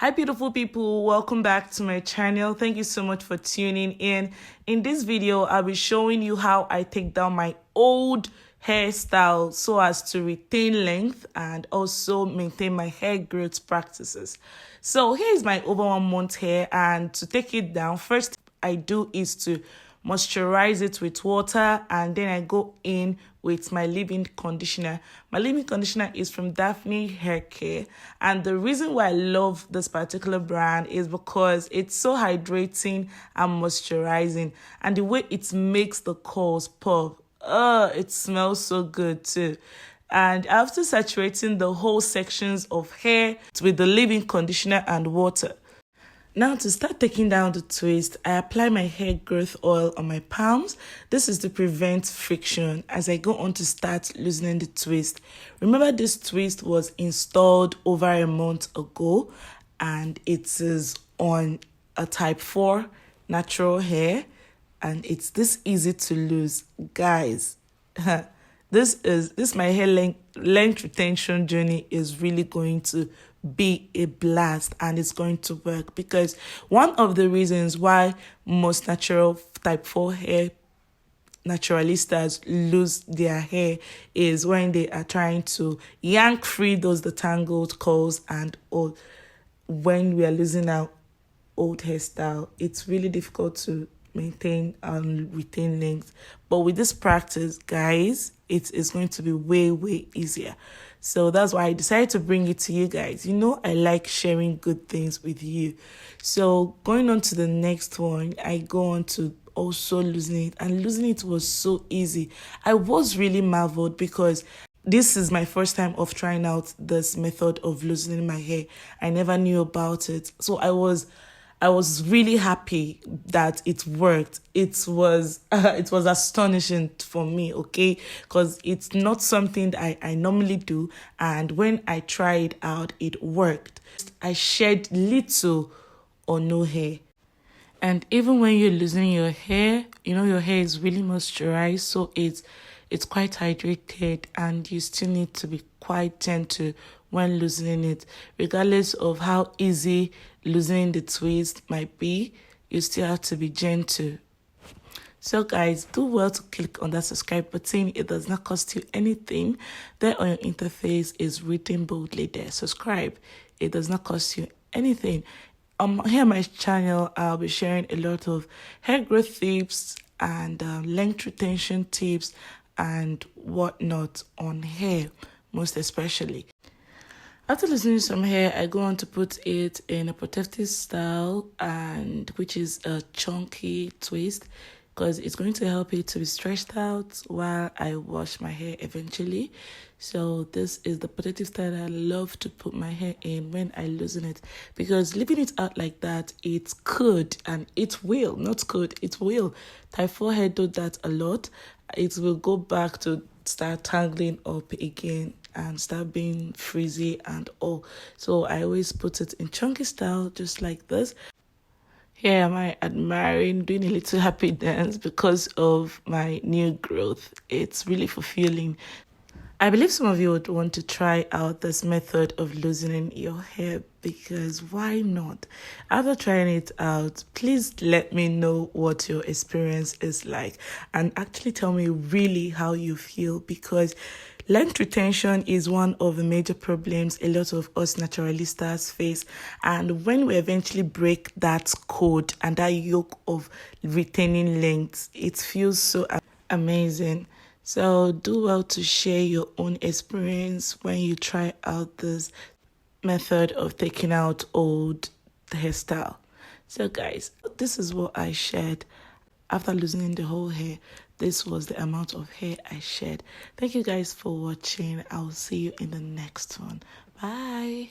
Hi beautiful people, welcome back to my channel. Thank you so much for tuning in. In this video, I'll be showing you how I take down my old hairstyle so as to retain length and also maintain my hair growth practices. So here is my over 1 month hair, and to take it down, first I do is to moisturize it with water, and then I go in with my leave-in conditioner. My leave-in conditioner is from Daphne Hair Care, and the reason why I love this particular brand is because it's so hydrating and moisturizing, and the way it makes the curls pop, it smells so good too. And after saturating the whole sections of hair with the leave-in conditioner and water, now to start taking down the twist, I apply my hair growth oil on my palms. This is to prevent friction as I go on to start loosening the twist. Remember, this twist was installed over a month ago, and it is on a type 4 natural hair, and it's this easy to lose. Guys, this my hair length retention journey is really going to be a blast, and it's going to work, because one of the reasons why most natural type 4 hair naturalistas lose their hair is when they are trying to yank free those detangled curls, and when we are losing our old hairstyle, it's really difficult to maintain and retain length. But with this practice, guys, it is going to be way easier. So that's why I decided to bring it to you guys. You know, I like sharing good things with you. So going on to the next one, I go on to also losing it, and losing it was so easy. I was really marveled because this is my first time of trying out this method of loosening my hair. I never knew about it. So I was really happy that it worked. It was astonishing for me, okay? Because it's not something that I normally do, and when I tried it out, it worked. I shed little or no hair. And even when you're losing your hair, you know, your hair is really moisturized, so it's quite hydrated, and you still need to be quite gentle when loosening it. Regardless of how easy loosening the twist might be, you still have to be gentle. So guys, do well to click on that subscribe button. It does not cost you anything. There on your interface is written boldly there, subscribe. It does not cost you anything. Here on my channel, I'll be sharing a lot of hair growth tips and length retention tips and whatnot on hair, most especially. After loosening some hair, I go on to put it in a protective style, and which is a chunky twist, because it's going to help it to be stretched out while I wash my hair eventually. So this is the protective style I love to put my hair in when I loosen it, because leaving it out like that, it could, and it will, not could, it will. Type 4 hair do that a lot. It will go back to start tangling up again and start being frizzy and all. So I always put it in chunky style, just like this. Here am I admiring, doing a little happy dance because of my new growth. It's really fulfilling. I believe some of you would want to try out this method of loosening your hair, because why not? After trying it out, please let me know what your experience is like, and actually tell me really how you feel, because length retention is one of the major problems a lot of us naturalistas face, and when we eventually break that code and that yoke of retaining length, it feels so amazing. So do well to share your own experience when you try out this method of taking out old hairstyle. So guys, this is what I shed after loosening the whole hair. This was the amount of hair I shed. Thank you guys for watching. I'll see you in the next one. Bye.